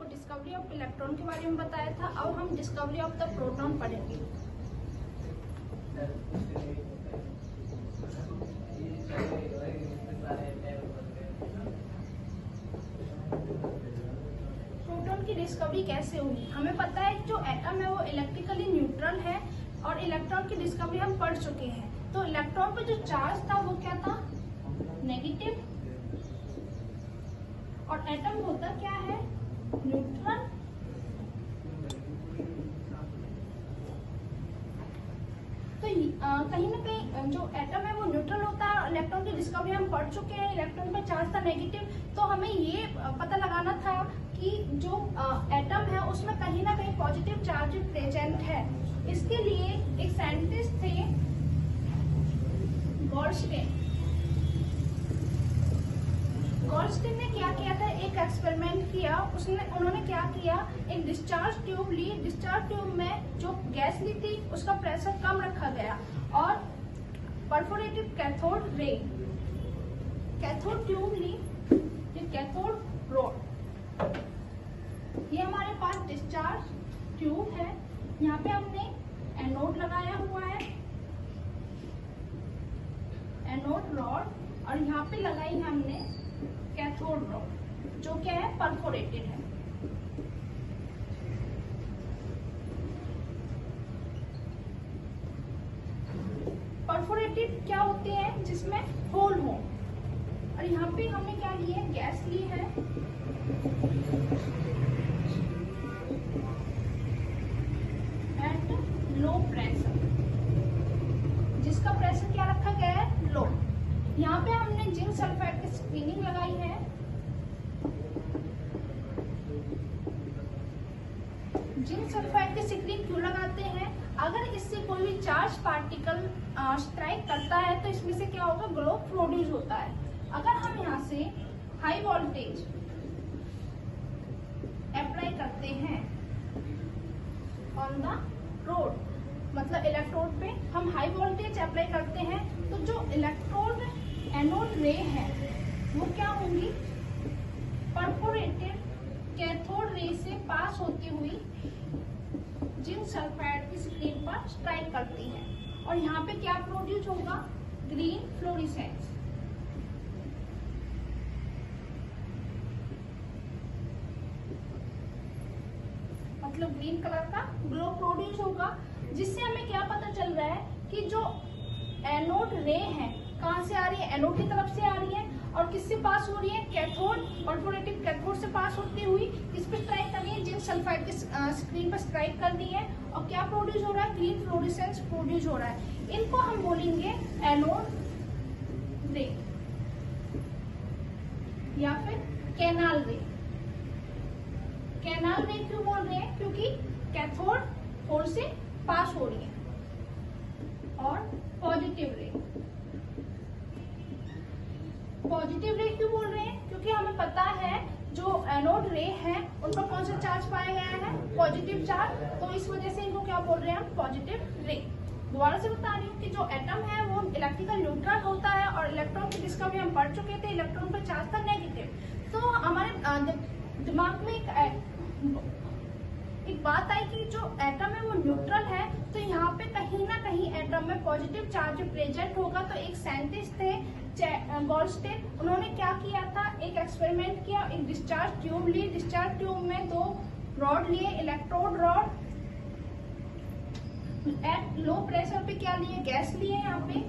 आपको discovery of electron के बारे में बताया था। अब हम डिस्कवरी ऑफ द प्रोटॉन पढ़ेंगे। प्रोटॉन की डिस्कवरी कैसे हुई? हमें पता है जो एटम है वो इलेक्ट्रिकली न्यूट्रल है और इलेक्ट्रॉन की डिस्कवरी हम पढ़ चुके हैं। तो इलेक्ट्रॉन पे जो चार्ज था वो क्या था? नेगेटिव। और एटम होता क्या है? न्यूट्रल। तो कहीं ना कहीं जो एटम है वो न्यूट्रल होता है। इलेक्ट्रॉन की डिस्कवरी हम पढ़ चुके हैं। इलेक्ट्रॉन पे चार्ज था नेगेटिव, तो हमें ये पता लगाना था कि जो एटम है उसमें कहीं ना कहीं पॉजिटिव चार्ज प्रेजेंट है। इसके लिए एक साइंटिस्ट थे गोल्डस्टीन। गोल्डस्टीन ने क्या किया था? एक एक्सपेरिमेंट किया। उन्होंने क्या किया? एक डिस्चार्ज ट्यूब ली। डिस्चार्ज ट्यूब में जो गैस ली थी उसका प्रेशर कम रखा गया और perforated cathode ray, cathode tube ली, ये कैथोड रोड। ये हमारे पास डिस्चार्ज ट्यूब है। यहाँ पे हमने एनोड लगाया हुआ है, एनोड रॉड, और यहाँ पे लगाई है हमने कैथोड रॉड जो क्या है? परफोरेटेड है। परफोरेटेड क्या होते हैं? जिसमें होल हो। और यहाँ पे हमने क्या ली है? गैस ली है। एट लो प्रेशर, जिसका प्रेशर क्या रखा गया है? लो। यहाँ पे हमने जिंक सल्फाइड की स्क्रीनिंग लगाई है। जिंक सल्फाइड की स्क्रीन क्यों लगाते हैं? अगर इससे कोई भी चार्ज पार्टिकल स्ट्राइक करता है तो इसमें से क्या होगा? ग्लो प्रोड्यूस होता है। अगर हम यहाँ से हाई वोल्टेज अप्लाई करते हैं ऑन द रोड, मतलब इलेक्ट्रोड पे हम हाई वोल्टेज अप्लाई करते हैं, तो जो इलेक्ट्रोड एनोड रे है वो क्या होंगी? परफोरेटेड कैथोड रे से पास होती हुई जिंक सल्फाइड की स्क्रीन पर स्ट्राइक करती है। और यहाँ पे क्या प्रोड्यूस होगा? Green fluorescence. मतलब ग्रीन कलर का ग्लो प्रोड्यूस होगा, जिससे हमें क्या पता चल रहा है कि जो एनोड रे है कहाँ से आ रही है? एनोड की तरफ से आ रही है। और किससे पास हो रही है? कैथोड, परफोरेटेड कैथोड से पास होती हुई किस पे स्ट्राइक कर रही है? जिंक सल्फाइड की स्क्रीन पर स्ट्राइक कर दी है। और क्या प्रोड्यूस हो रहा है? ग्रीन फ्लोरेसेंस प्रोड्यूस हो रहा है। इनको हम बोलेंगे एनोड रे या फिर कैनाल रे। कैनाल रे क्यों बोल रहे हैं? क्योंकि कैथोड होल से पास हो रही है। और पॉजिटिव रे, पॉजिटिव रे क्यों बोल रहे हैं? क्योंकि हमें पता है जो एनोड रे है उन पर कौन सा चार्ज पाया गया है? Positive charge. तो इस वजह से इनको क्या बोल रहे हैं हम? पॉजिटिव रे। दोबारा से बता रही हूँ कि जो एटम है वो इलेक्ट्रिकल न्यूट्रल होता है और इलेक्ट्रॉन की डिस्कवरी हम पढ़ चुके थे। इलेक्ट्रॉन पर चार्ज था नेगेटिव। तो हमारे दिमाग में एक बात आई कि जो एटम है वो न्यूट्रल है, तो यहाँ पे कहीं ना कहीं एटम में पॉजिटिव चार्ज प्रेजेंट होगा। तो एक साइंटिस्ट थे गोल्डस्टीन, उन्होंने क्या किया था? एक एक्सपेरिमेंट किया। एक डिस्चार्ज ट्यूब ली। डिस्चार्ज ट्यूब में दो रॉड लिए, electrode rod. At low pressure पे क्या लिए? गैस लिए यहाँ पे।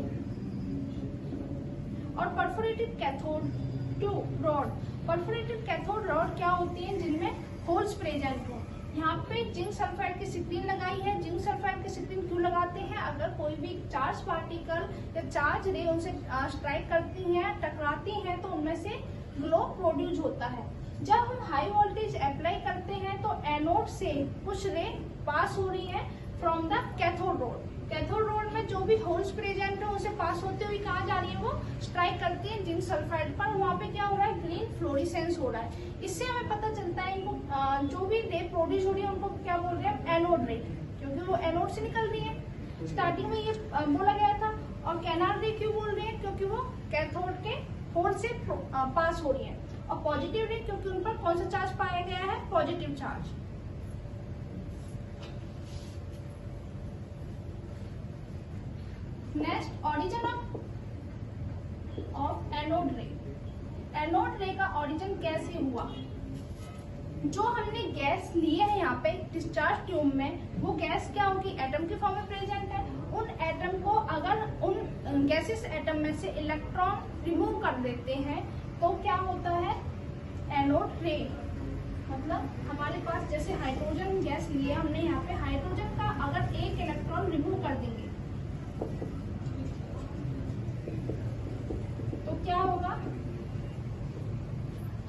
और perforated cathode tube rod. Perforated cathode rod क्या होती है? जिनमें होल्स प्रेजेंट हो। यहाँ पे जिंक सल्फाइड की स्क्रीन लगाई है। जिंक सल्फाइड की स्क्रीन क्यों लगाते हैं? अगर कोई भी चार्ज पार्टिकल या चार्ज रे उनसे स्ट्राइक करती हैं, टकराती हैं, तो उनमें से ग्लो प्रोड्यूस होता है। जब हम हाई वोल्टेज अप्लाई करते हैं तो एनोड से कुछ रे पास हो रही है from the cathode road. Cathode road में जो भी होल्स प्रेजेंट है उनसे पास होते हुए कहाँ जा रही है? वो स्ट्राइक करती है जिंक सल्फाइड पर। वहाँ पे क्या हो रहा है? ग्रीन फ्लोरेसेंस हो रहा है। इससे हमें पता चलता है इनको जो भी रे प्रोड्यूस हो रही है उनको क्या बोल रहे हैं? एनोड रे, क्योंकि वो एनोड से निकल रही है। स्टार्टिंग में ये बोला गया था। और कैनाल रे क्यों बोल रहे हैं? क्योंकि वो कैथोड के होल से पास हो रही है। और पॉजिटिव रे क्योंकि उन पर कौन सा चार्ज पाया गया है? Positive charge. Next, origin of anode रे। एनोड रे का ऑरिजिन कैसे हुआ? जो हमने गैस लिए है यहाँ पे डिस्चार्ज ट्यूब में, वो गैस क्या होगी? एटम के फॉर्म में प्रेजेंट है। उन एटम को अगर उन गैसेस एटम में से इलेक्ट्रॉन रिमूव कर देते हैं तो क्या होता है? एनोड रे। मतलब हमारे पास जैसे हाइड्रोजन गैस लिए हमने यहाँ पे, हाइड्रोजन का अगर एक इलेक्ट्रॉन रिमूव कर देंगे तो क्या होगा?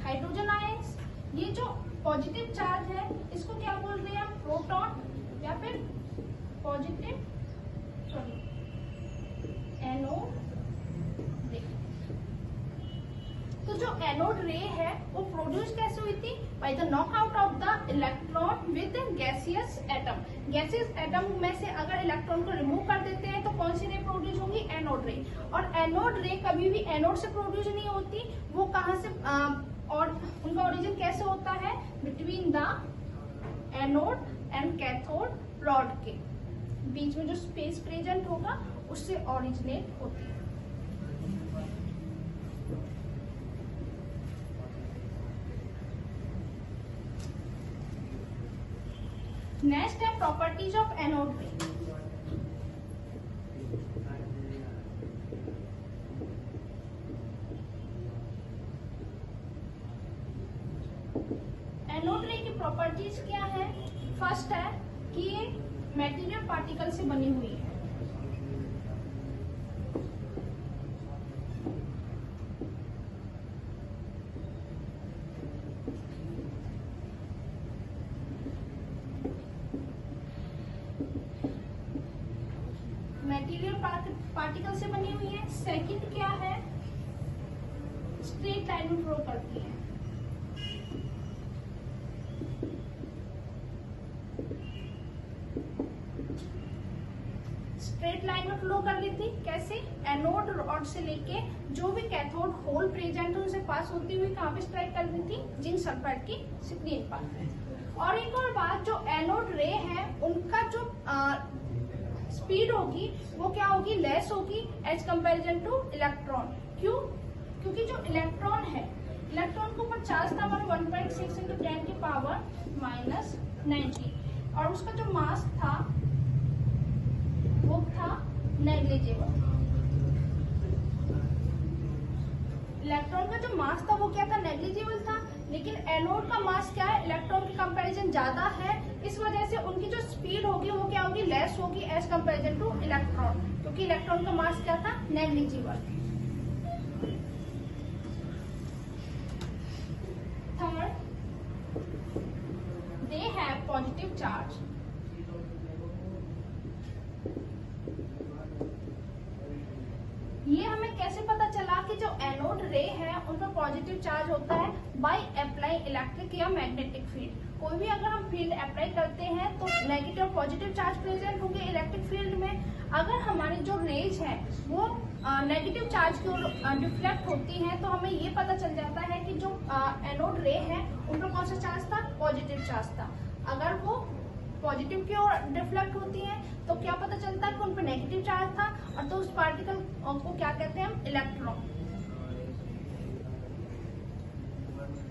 Hydrogen ions. ये जो पॉजिटिव चार्ज है इसको क्या बोल रहे हैं हम? प्रोटॉन या फिर पॉजिटिव एनोड रे। तो जो एनोड रे है वो प्रोड्यूस कैसे हुई थी? By the knockout of the electron with gaseous atom. Gaseous atom में से अगर इलेक्ट्रॉन को रिमूव कर देते हैं तो कौन सी रे प्रोड्यूस होगी? एनोड रे। और एनोड रे कभी भी एनोड से प्रोड्यूस नहीं होती। वो कहाँ से और उनका ओरिजिन कैसे होता है? Between the anode and cathode rod के बीच में जो स्पेस प्रेजेंट होगा उससे ओरिजिनेट होती है। नेक्स्ट है प्रॉपर्टीज ऑफ एनोड रे। एनोड रे की प्रॉपर्टीज क्या है? फर्स्ट है कि ये मेटीरियल पार्टिकल से बनी हुई है। मेटीरियल पार्टिकल से बनी हुई है। सेकंड क्या है? स्ट्रेट लाइन में फ्लो करती है। स्ट्रेट लाइन में फ्लो कर रही थी। कैसे? एनोड रॉड से लेके जो भी कैथोड होल प्रेजेंट है उनसे पास होती हुई कहाँ पे स्ट्राइक कर रही थी? जिंक सल्फाइड की स्क्रीन पर। और एक और बात, जो एनोड रे है उनका जो स्पीड होगी वो क्या होगी? लेस होगी एज कंपेरिजन टू इलेक्ट्रॉन। क्यों? क्योंकि जो इलेक्ट्रॉन है, इलेक्ट्रॉन के ऊपर चार्ज था हमारा 1.6 × 10 की पावर -90 और उसका जो मास था वो था नेग्लिजिबल। इलेक्ट्रॉन का जो मास था वो क्या था? नेग्लिजिबल था। लेकिन एनोड का मास क्या है? इलेक्ट्रॉन के कंपैरिजन ज्यादा है। इस वजह से उनकी जो स्पीड होगी वो क्या होगी? लेस होगी एज कंपैरिजन टू इलेक्ट्रॉन, क्योंकि इलेक्ट्रॉन का मास क्या था? Negligible. Third, they have positive charge. ये हमें कैसे पता चला कि जो एनोड रे है उन पर पॉजिटिव चार्ज होता है? बाय अप्लाई इलेक्ट्रिक या मैग्नेटिक फील्ड। कोई भी अगर हम फील्ड अप्लाई करते हैं तो नेगेटिव और पॉजिटिव चार्ज प्रेजेंट होंगे इलेक्ट्रिक फील्ड में। अगर हमारी जो रेज है वो नेगेटिव चार्ज की ओर डिफ्लेक्ट होती है तो हमें ये पता चल जाता है कि जो एनोड रे है उन पर कौन सा चार्ज था? पॉजिटिव चार्ज था। अगर वो पॉजिटिव की ओर डिफ्लेक्ट होती है तो क्या पता चलता है कि उन पर नेगेटिव चार्ज था, और तो उस पार्टिकल को क्या कहते हैं हम? Electron.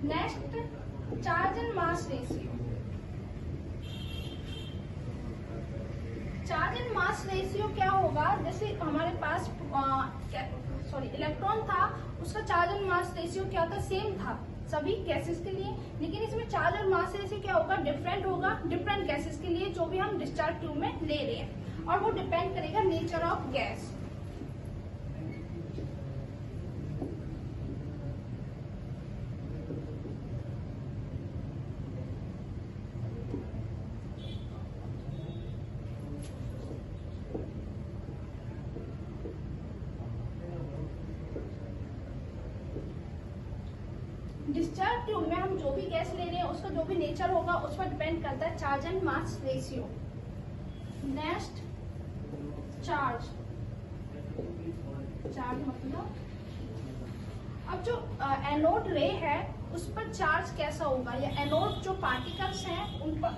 Next, charge and mass ratio. Charge and mass ratio क्या होगा? जैसे हमारे पास इलेक्ट्रॉन था, उसका चार्ज एंड मास रेशियो क्या था? सेम था सभी गैसेस के लिए। लेकिन इसमें चार्ज और मास रेशियो क्या होगा? डिफरेंट होगा डिफरेंट गैसेस के लिए जो भी हम डिस्चार्ज ट्यूब में ले रहे हैं, और वो डिपेंड करेगा nature of gas. Discharge tube में हम जो भी गैस ले रहे हैं उसका जो भी नेचर होगा उस पर डिपेंड करता है charge and mass ratio. Next, charge मतलब अब जो एनोड रे है उस पर चार्ज कैसा होगा, या एनोड जो पार्टिकल्स हैं उन पर,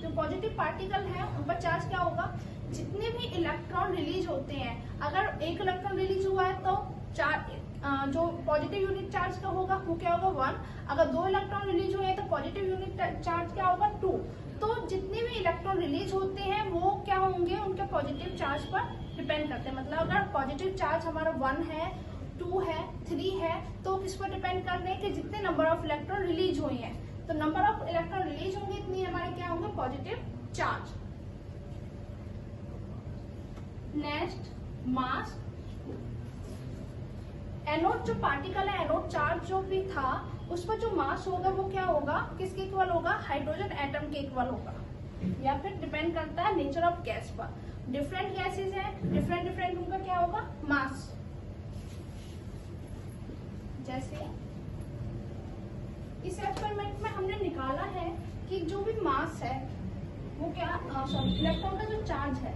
जो पॉजिटिव पार्टिकल हैं उन पर चार्ज क्या होगा, जितने भी इलेक्ट्रॉन रिलीज होते हैं, अगर एक इलेक्ट्रॉन रिलीज हुआ है तो जो पॉजिटिव यूनिट चार्ज का होगा वो क्या होगा 1, अगर 2 इलेक्ट्रॉन रिलीज हुए हैं तो पॉजिटिव यूनिट चार्ज क्या होगा 2। तो जितने भी इलेक्ट्रॉन रिलीज होते हैं वो क्या होंगे, उनके पॉजिटिव चार्ज पर डिपेंड करते हैं। मतलब अगर पॉजिटिव चार्ज हमारा 1 है, 2 है, 3 है, तो किस पर डिपेंड कर रहे हैं कि जितने नंबर ऑफ इलेक्ट्रॉन रिलीज हुए हैं, तो नंबर ऑफ इलेक्ट्रॉन रिलीज होंगे इतनी हमारे क्या होंगे पॉजिटिव चार्ज। नेक्स्ट मास। एनोड जो पार्टिकल है, एनोड चार्ज जो भी था उस पर जो मास होगा वो क्या होगा, किसके इक्वल होगा, हाइड्रोजन एटम के इक्वल होगा, या फिर डिपेंड करता है नेचर ऑफ गैस पर। डिफरेंट गैसेस हैं, डिफरेंट उनका क्या होगा मास। जैसे इस एक्सपेरिमेंट में हमने निकाला है कि जो भी मास है वो क्या, इलेक्ट्रॉन का जो चार्ज है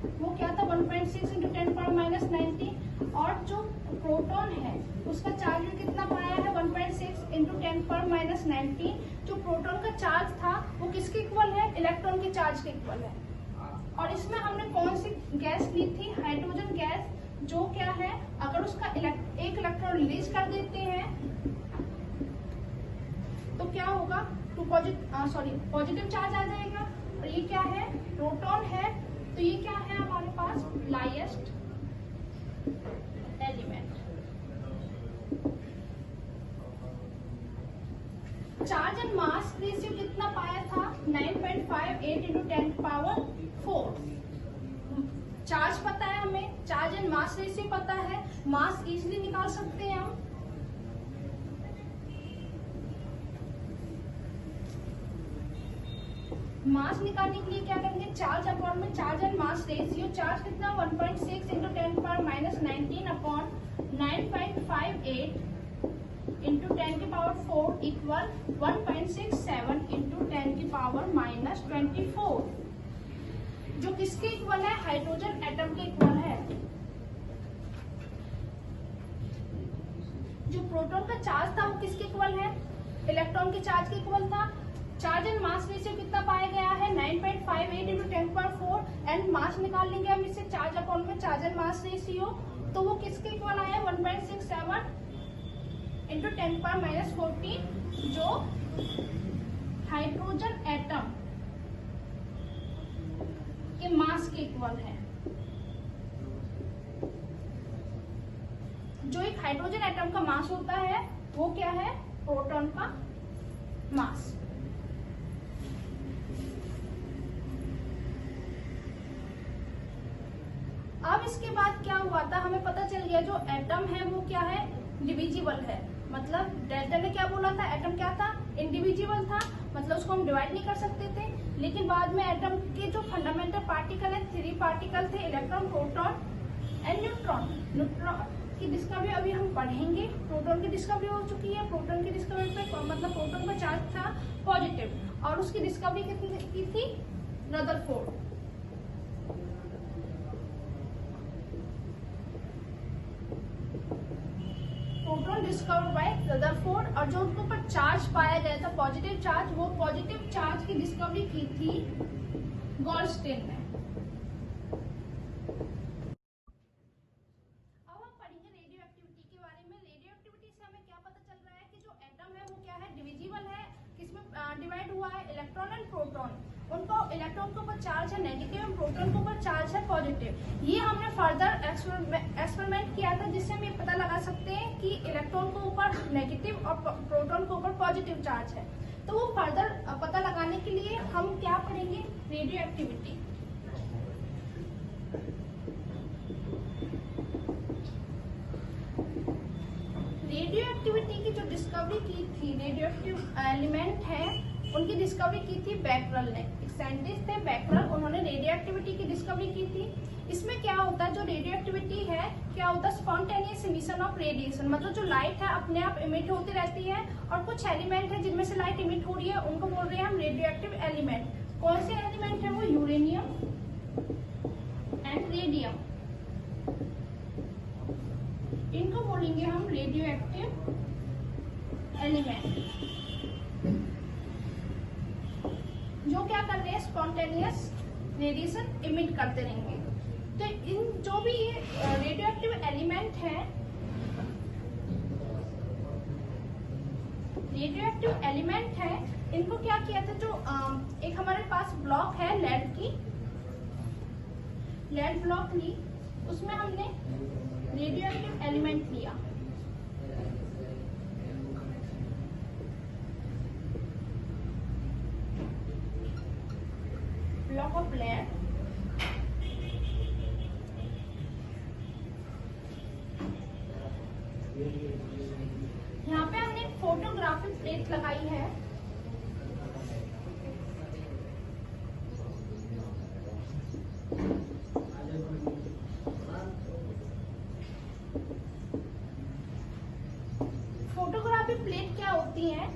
वो क्या था 1.6 × 10⁻⁻90, और जो प्रोटॉन है उसका चार्ज भी कितना पाया है 1.6 × 10⁻90। जो प्रोटॉन का चार्ज था वो किसके इक्वल है, इलेक्ट्रॉन के चार्ज के इक्वल है। और इसमें हमने कौन सी गैस ली थी, हाइड्रोजन गैस, जो क्या है अगर उसका एक इलेक्ट्रॉन रिलीज कर देते हैं तो क्या होगा, पॉजिटिव चार्ज आ जाएगा। और ये क्या है, प्रोटॉन है, तो ये क्या है हमारे पास lightest element. Charge and mass ratio कितना पाया था 9.58 × 10⁴। चार्ज पता है हमें, चार्ज एंड मास रेशियो पता है, मास इजीली निकाल सकते हैं हम। मास निकालने के लिए क्या करेंगे, चार्ज अपॉन में charge and mass ratio, charge कितना 1.6 × 10⁻19 अपॉन 9.58 × 10⁴ इक्वल 1.67 × 10⁻24, जो किसके इक्वल है, हाइड्रोजन एटम के इक्वल है। जो प्रोटॉन का चार्ज था वो किसके इक्वल है, इलेक्ट्रॉन के चार्ज के इक्वल था। चार्ज एंड मास रेशियो कितना पाया गया है 9.58 × 10⁴, एंड मास निकाल लेंगे हम इससे चार्ज अपॉन में चार्ज एंड मास रेशियो, तो वो किसके इक्वल आया 1.67 × 10⁻14, जो हाइड्रोजन एटम के मास के इक्वल है। जो एक हाइड्रोजन एटम का मास होता है वो क्या है, प्रोटॉन का मास। अब इसके बाद क्या हुआ था, हमें पता चल गया जो एटम है वो क्या है, डिविजिबल है। मतलब डेल्टा ने क्या बोला था, एटम क्या था, इंडिविजिबल था, मतलब उसको हम डिवाइड नहीं कर सकते थे। लेकिन बाद में एटम के जो फंडामेंटल पार्टिकल है 3 पार्टिकल थे, electron, proton and neutron. Neutron की डिस्कवरी अभी हम पढ़ेंगे। प्रोटॉन की डिस्कवरी हो चुकी है। प्रोटॉन की डिस्कवरी पे मतलब प्रोटॉन का चार्ज था पॉजिटिव, और उसकी डिस्कवरी कितनी की थी, Rutherford. Proton discovered by Rutherford, और जो उनके ऊपर चार्ज पाया गया था पॉजिटिव चार्ज, वो पॉजिटिव चार्ज की डिस्कवरी की थी गोल्डस्टीन ने। अब हम पढ़ेंगे रेडियो एक्टिविटी के बारे में। रेडियो एक्टिविटी से हमें क्या पता चल रहा है कि जो एटम है वो क्या है, डिविजिबल है। किसमें डिवाइड हुआ है, इलेक्ट्रॉन एंड प्रोटॉन। उनको इलेक्ट्रॉन के ऊपर चार्ज है नेगेटिव और प्रोटॉन के ऊपर चार्ज है पॉजिटिव। ये हमने फर्दर एक्सपेरिमेंट किया था जिससे हम ये पता लगा सकते हैं कि इलेक्ट्रॉन के ऊपर नेगेटिव और प्रोटॉन के ऊपर पॉजिटिव चार्ज है। तो वो फर्दर पता लगाने के लिए हम क्या पढ़ेंगे, रेडियो एक्टिविटी। रेडियो एक्टिविटी की जो डिस्कवरी की थी, रेडियो एक्टिव एलिमेंट है उनकी डिस्कवरी की थी बैकरल ने। एक साइंटिस्ट थे बैकरल, उन्होंने रेडियो एक्टिविटी की डिस्कवरी की थी। इसमें क्या होता है, जो रेडियो एक्टिविटी है क्या होता है, स्पॉन्टेनियस इमिशन ऑफ रेडिएशन। मतलब जो लाइट है अपने आप इमिट होती रहती है, और कुछ एलिमेंट है जिनमें से लाइट इमिट हो रही है, उनको बोल रहे हैं हम रेडियो एक्टिव एलिमेंट। कौन से एलिमेंट है वो, यूरेनियम एंड रेडियम, इनको बोलेंगे हम रेडियो एक्टिव एलिमेंट जो क्या कर रहे हैं, स्पॉन्टेनियस रेडिएशन इमिट करते रहेंगे। तो इन जो भी ये रेडियो एक्टिव एलिमेंट है, रेडियो एक्टिव एलिमेंट है, इनको क्या किया था, जो एक हमारे पास ब्लॉक है लेड की, लेड ब्लॉक ली, उसमें हमने रेडियो एक्टिव एलिमेंट लिया, ब्लॉक ऑफ लेड, यहाँ पे हमने एक फोटोग्राफिक प्लेट लगाई है, फोटोग्राफिक प्लेट क्या होती है,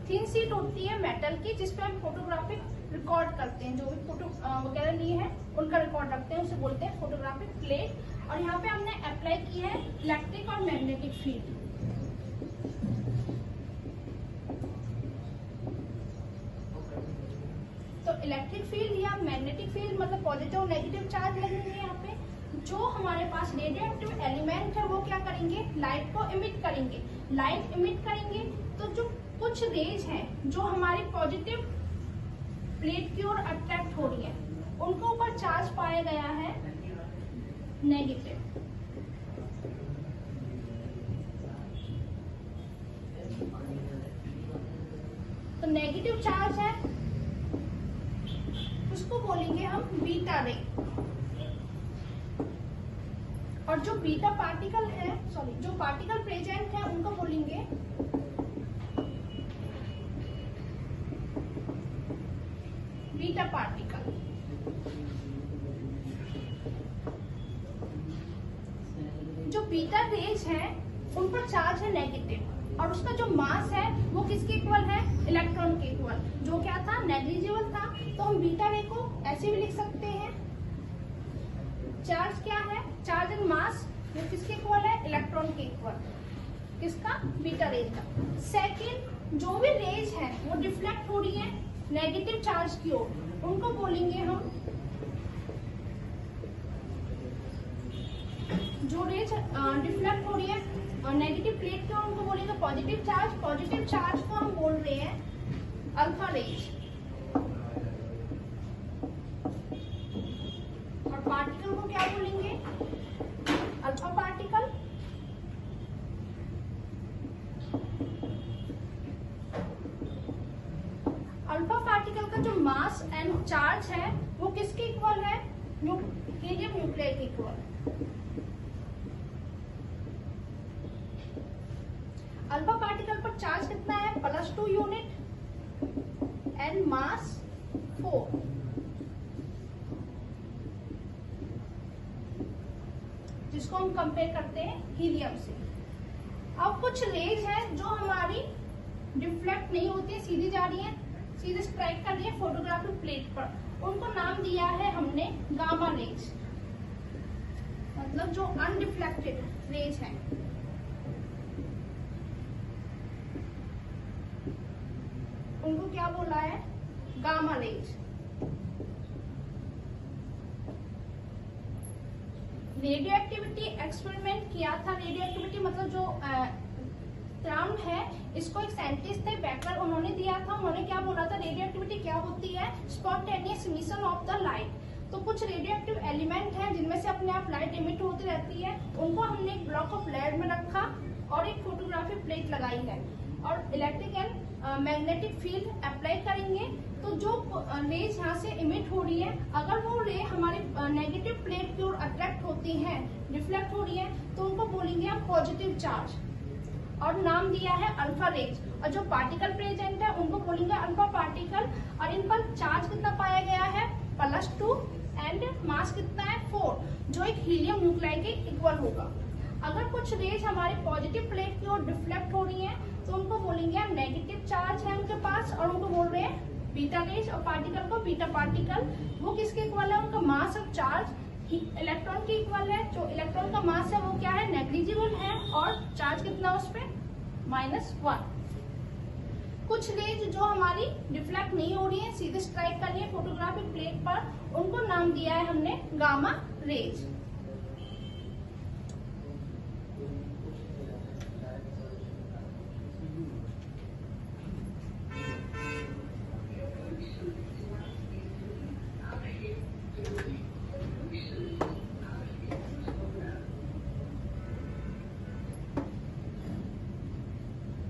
थिन शीट होती है मेटल की, जिसपे हम फोटोग्राफिक रिकॉर्ड करते हैं, जो भी फोटो वगैरह लिए हैं उनका रिकॉर्ड रखते हैं, उसे बोलते हैं फोटोग्राफिक प्लेट। और यहाँ पे हमने अप्लाई की है इलेक्ट्रिक और मैग्नेटिक फील्ड। तो इलेक्ट्रिक फील्ड या मैग्नेटिक फील्ड मतलब पॉजिटिव और नेगेटिव चार्ज लगेंगे यहाँ पे। जो हमारे पास रेडियो एक्टिव एलिमेंट है वो क्या करेंगे, लाइट को इमिट करेंगे। लाइट इमिट करेंगे तो जो कुछ रेज हैं जो हमारी पॉजिटिव प्लेट की ओर अट्रैक्ट हो रही है, उनको ऊपर चार्ज पाया गया है नेगेटिव। तो नेगेटिव चार्ज है, उसको बोलेंगे हम बीटा रे। और जो बीटा पार्टिकल है, जो पार्टिकल प्रेजेंट है उनको बोलेंगे बीटा पार्टिकल। जो बीटा रेज है उन पर चार्ज है नेगेटिव और उसका जो मास है वो किसके इक्वल है, इलेक्ट्रॉन के इक्वल, जो क्या था, नेग्लिजिबल था। तो हम बीटा रे को ऐसे भी लिख सकते हैं, चार्ज क्या है, चार्ज एंड मास वो किसके इक्वल है, इलेक्ट्रॉन के इक्वल, किसका, बीटा रेज का। सेकेंड, जो भी रेज है वो डिफ्लेक्ट हो रही है नेगेटिव चार्ज की ओर, उनको बोलेंगे हम, जो रेज डिफ्लेक्ट हो रही है और नेगेटिव प्लेट की ओर, उनको बोलेंगे पॉजिटिव चार्ज। पॉजिटिव चार्ज को हम बोल रहे हैं अल्फा रेज। और पार्टिकल को क्या बोलेंगे, अल्फा पार्टिकल। अल्फा पार्टिकल का जो मास एंड चार्ज है वो किसके इक्वल है, हीलियम न्यूक्लियस के इक्वल। अल्फा पार्टिकल पर चार्ज कितना है, +2 यूनिट एंड मास 4। जिसको हम कंपेयर करते हैं हीलियम से। अब कुछ रेज है जो हमारी डिफ्लेक्ट नहीं होती है, सीधी जा रही है, सीधे स्ट्राइक कर रही है फोटोग्राफिक प्लेट पर, उनको नाम दिया है हमने गामा रेज, मतलब जो अनडिफ्लेक्टेड रेज है। उनको क्या बोला है, gamma rays. Radio activity experiment किया था, रेडियो एक्टिविटी मतलब जो टर्म है, इसको एक साइंटिस्ट थे बेकर, उन्होंने दिया था। उन्होंने क्या बोला था, रेडियो एक्टिविटी क्या होती है, spontaneous emission of the light. तो कुछ रेडियो एक्टिव एलिमेंट है जिनमें से अपने आप लाइट इमिट होती रहती है, उनको हमने एक ब्लॉक ऑफ लेड में रखा और एक फोटोग्राफिक प्लेट लगाई है और electric and magnetic field apply करेंगे। तो जो रेज यहाँ से इमिट हो रही है, अगर वो रे हमारे नेगेटिव प्लेट की ओर अट्रैक्ट होती है, रिफ्लेक्ट हो रही है, तो उनको बोलेंगे हम पॉजिटिव चार्ज और नाम दिया है अल्फा रेज। और जो पार्टिकल प्रेजेंट है उनको बोलेंगे अल्फा पार्टिकल। और इन पर चार्ज कितना पाया गया है, +2 एंड मास कितना है 4, जो एक हीलियम न्यूक्लाई के इक्वल होगा। अगर कुछ रेज हमारे पॉजिटिव प्लेट की ओर डिफ्लेक्ट हो रही है तो उनको बोलेंगे हम नेगेटिव चार्ज है उनके पास और उनको बोल रहे हैं बीटा रेज। और पार्टिकल को बीटा पार्टिकल, वो किसके इक्वल है, उनका मास और चार्ज इलेक्ट्रॉन के इक्वल है। जो इलेक्ट्रॉन का मास है वो क्या है, नेग्लिजिबल है और चार्ज कितना उस पर -1। कुछ रेज जो हमारी रिफ्लेक्ट नहीं हो रही है, सीधे स्ट्राइक कर रही है फोटोग्राफिक प्लेट पर, उनको नाम दिया है हमने गामा रेज।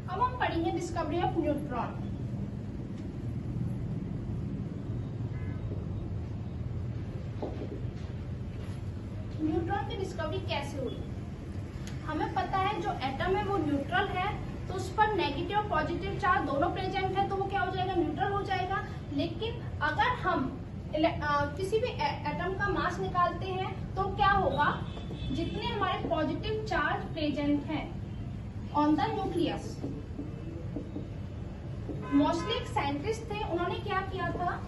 अब हम पढ़ेंगे डिस्कवरी ऑफ न्यूट्रॉन। न्यूट्रॉन की डिस्कवरी कैसे हुई? हमें पता है जो एटम है वो न्यूट्रल है, तो उस पर नेगेटिव और पॉजिटिव चार्ज दोनों प्रेजेंट है, तो वो क्या हो जाएगा, न्यूट्रल हो जाएगा। लेकिन अगर हम किसी भी एटम का मास निकालते हैं तो क्या होगा, जितने हमारे पॉजिटिव चार्ज प्रेजेंट हैं ऑन द न्यूक्लियस, मोस्टली एक साइंटिस्ट थे, उन्होंने क्या किया था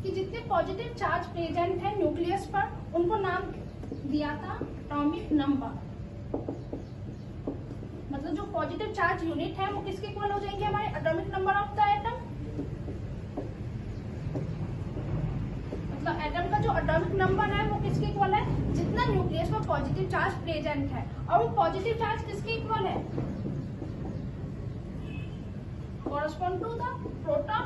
कि जितने पॉजिटिव चार्ज प्रेजेंट है न्यूक्लियस पर, उनको नाम दिया था एटॉमिक नंबर। मतलब जो पॉजिटिव चार्ज यूनिट है वो किसके इक्वल हो जाएंगे, हमारे atomic number of the atom. मतलब एटम का जो एटॉमिक नंबर है वो किसके इक्वल है, जितना न्यूक्लियस में पॉजिटिव चार्ज प्रेजेंट है। और वो पॉजिटिव चार्ज किसके इक्वल है, कॉरस्पॉन्ड टू द प्रोटॉन।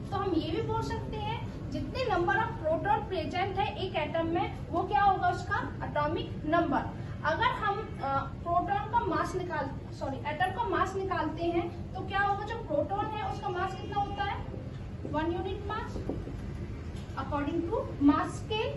तो हम ये भी बोल सकते हैं जितने नंबर ऑफ प्रोटॉन प्रेजेंट है एक एटम में, वो क्या होगा, उसका एटॉमिक नंबर। अगर हम प्रोटॉन का मास एटम का मास निकालते हैं तो क्या होगा, जो प्रोटॉन है उसका मास कितना होता है, 1 unit mass according to mass scale.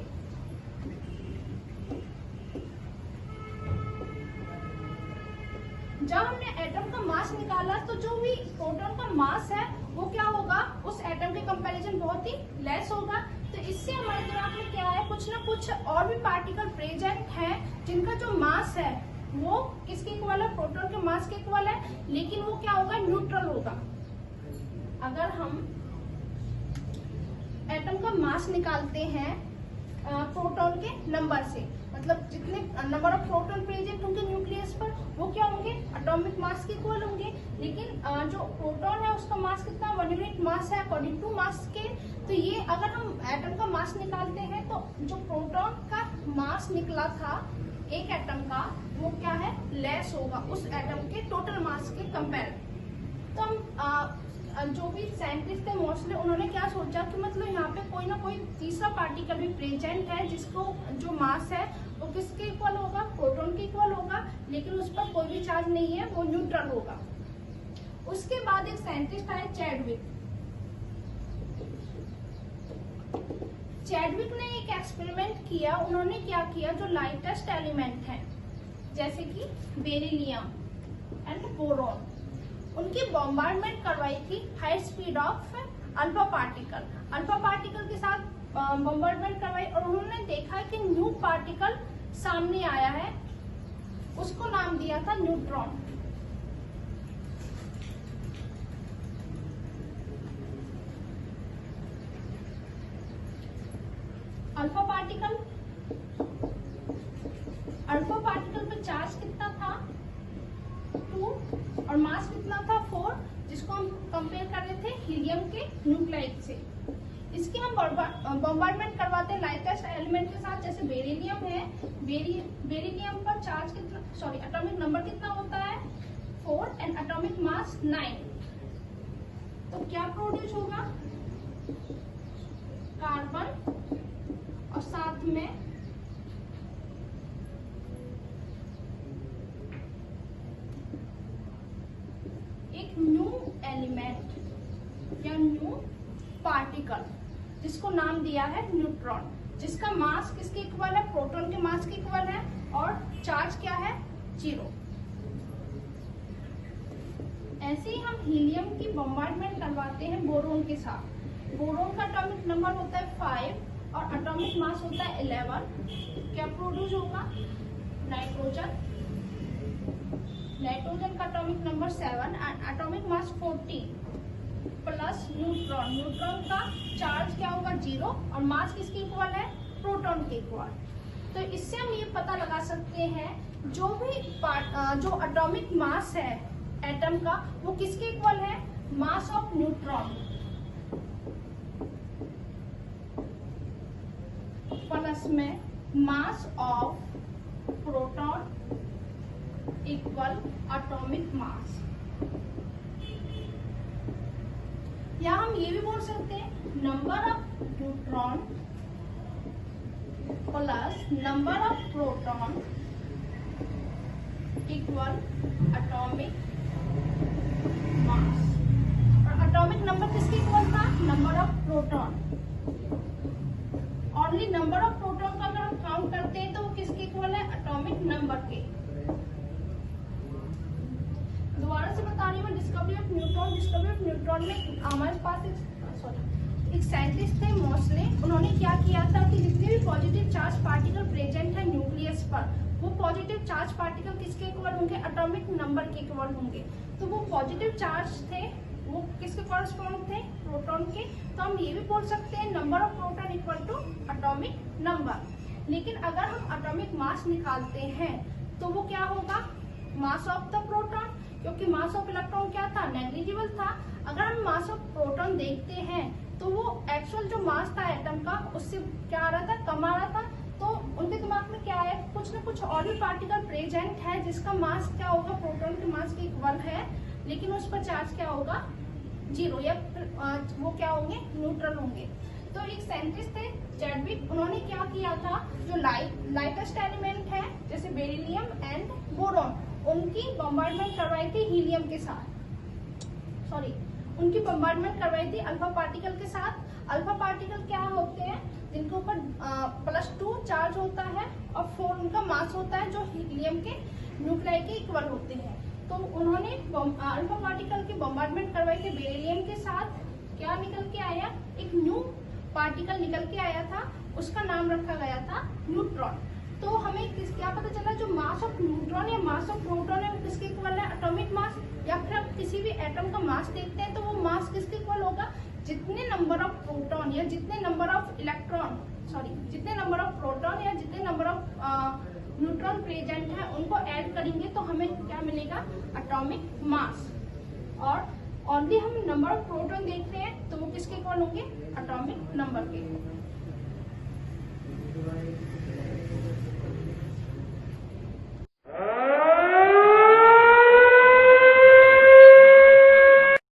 जब हमने एटम का मास निकाला तो जो भी प्रोटॉन का मास है वो क्या होगा, उस एटम के कंपैरिजन बहुत ही लेस होगा। तो इससे हमारे दिमाग में क्या है, कुछ ना कुछ और भी पार्टिकल प्रेजेंट हैं जिनका जो मास है वो किसके इक्वल है, प्रोटॉन के मास के इक्वल है, लेकिन वो क्या होगा, न्यूट्रल होगा। अगर हम एटम का मास निकालते हैं प्रोटॉन के नंबर से, मतलब जितने नंबर ऑफ प्रोटॉन प्रेजेंट होंगे न्यूक्लियस पर वो क्या होंगे, एटॉमिक मास के इक्वल होंगे। लेकिन जो प्रोटॉन है उसका मास कितना, 1 यूनिट मास है अकॉर्डिंग टू मास स्केल। तो ये अगर हम एटम का मास निकालते हैं तो जो प्रोटॉन का मास निकला था एक एटम का, वो क्या है, लेस होगा उस एटम के टोटल मास के कंपेयर। तो हम जो भी साइंटिस्ट थे मोस्टली, उन्होंने क्या सोचा कि मतलब यहाँ पे कोई ना कोई तीसरा पार्टिकल भी प्रेजेंट है जिसको जो मास है वो किसके इक्वल होगा, प्रोटॉन के इक्वल होगा, लेकिन उस पर कोई भी चार्ज नहीं है, वो न्यूट्रल होगा। उसके बाद एक साइंटिस्ट आए चैडविक ने एक एक्सपेरिमेंट किया। उन्होंने क्या किया, जो लाइटेस्ट एलिमेंट है जैसे कि बेरिलियम एंड बोरॉन, उनकी बॉम्बार्डमेंट करवाई थी high speed of alpha particle के साथ बॉम्बार्डमेंट करवाई, और उन्होंने देखा कि न्यू पार्टिकल सामने आया है, उसको नाम दिया था न्यूट्रॉन। अल्फा पार्टिकल पे चार्ज कितना था, 2, और मास कितना था, 4, जिसको हम कंपेयर कर रहे थे हीलियम के न्यूक्लाइड से। इसकी हम बॉम्बार्डमेंट करवाते हैं लाइटेस्ट एलिमेंट के साथ, जैसे बेरिलियम है। बेरिलियम पर चार्ज कितना, एटॉमिक नंबर कितना होता है, 4 एंड एटॉमिक मास 9। तो क्या प्रोड्यूस होगा, कार्बन और साथ में एक न्यू एलिमेंट या न्यू पार्टिकल जिसको नाम दिया है न्यूट्रॉन, जिसका मास किसके इक्वल है, प्रोटॉन के मास के इक्वल है, और चार्ज क्या है, 0। ऐसे ही हम हीलियम की बॉम्बार्डमेंट करवाते हैं बोरोन के साथ। बोरोन का एटॉमिक नंबर होता है 5 और एटॉमिक मास होता है 11। क्या प्रोड्यूस होगा, नाइट्रोजन का atomic number 7 and atomic mass 14 plus neutron का चार्ज क्या होगा, 0, और मास किसके इक्वल है, प्रोटॉन के इक्वल। तो इससे हम ये पता लगा सकते हैं जो भी जो एटॉमिक मास है एटम का वो किसके इक्वल है, मास ऑफ न्यूट्रॉन प्लस में mass of proton equal atomic mass. या हम ये भी बोल सकते हैं number of neutron plus number of proton equal atomic mass. और एटॉमिक नंबर किसके इक्वल था, number of proton. Only number of proton का अगर हम काउंट करते हैं तो वो किसके इक्वल है, एटॉमिक नंबर के। दोबारा से बता रही हूँ, डिस्कवरी ऑफ न्यूट्रॉन में हमारे पास एक साइंटिस्ट थे मोस्ले, उन्होंने क्या किया था कि जितने भी पॉजिटिव चार्ज पार्टिकल प्रेजेंट है न्यूक्लियस पर, वो पॉजिटिव चार्ज पार्टिकल किसके इक्वल होंगे, एटॉमिक नंबर के इक्वल होंगे। तो वो पॉजिटिव चार्ज थे वो किसके कॉरेस्पॉन्ड थे, प्रोटॉन के। तो हम ये भी बोल सकते हैं number of proton equal to atomic number. लेकिन अगर हम एटॉमिक मास निकालते हैं तो वो क्या होगा, मास ऑफ द प्रोटॉन, क्योंकि मास ऑफ इलेक्ट्रॉन क्या था, नेग्लिजिबल था। अगर हम मास ऑफ प्रोटॉन देखते हैं तो वो एक्चुअल जो मास था एटम का उससे क्या आ रहा था, कम आ रहा था। तो उनके दिमाग में क्या है, कुछ ना कुछ और भी पार्टिकल प्रेजेंट है जिसका मास क्या होगा, प्रोटॉन के मास के इक्वल है, लेकिन उस पर चार्ज क्या होगा, जीरो, या वो क्या होंगे, न्यूट्रल होंगे। तो एक साइंटिस्ट थे चैडविक, उन्होंने क्या किया था, जो लाइटेस्ट एलिमेंट है जैसे बेरिलियम एंड बोरॉन, उनकी बम्बार्डमेंट करवाई थी हीलियम के साथ, उनकी बम्बार्डमेंट करवाई थी अल्फा पार्टिकल के साथ। अल्फा पार्टिकल क्या होते हैं, जिनके ऊपर +2 चार्ज होता है और 4 उनका मास होता है, जो हीलियम के न्यूक्लियाई के इक्वल होते हैं। तो उन्होंने अल्फा पार्टिकल की बम्बार्डमेंट करवाई थी बेरिलियम के साथ। क्या निकल के आया, एक न्यू पार्टिकल निकल के आया था, उसका नाम रखा गया था न्यूट्रॉन। तो हमें क्या पता चला, जो मास ऑफ न्यूट्रॉन या मास ऑफ प्रोटॉन है वो किसके इक्वल है, एटॉमिक मास। या फिर आप किसी भी एटम का मास देखते हैं तो वो मास किसके इक्वल होगा, जितने नंबर ऑफ प्रोटॉन या जितने नंबर ऑफ जितने नंबर ऑफ प्रोटॉन या जितने नंबर ऑफ न्यूट्रॉन प्रेजेंट है उनको ऐड करेंगे तो हमें क्या मिलेगा, एटॉमिक मास। और ओनली हम नंबर ऑफ प्रोटॉन देख रहे हैं तो वो किसके इक्वल होंगे, एटॉमिक नंबर के।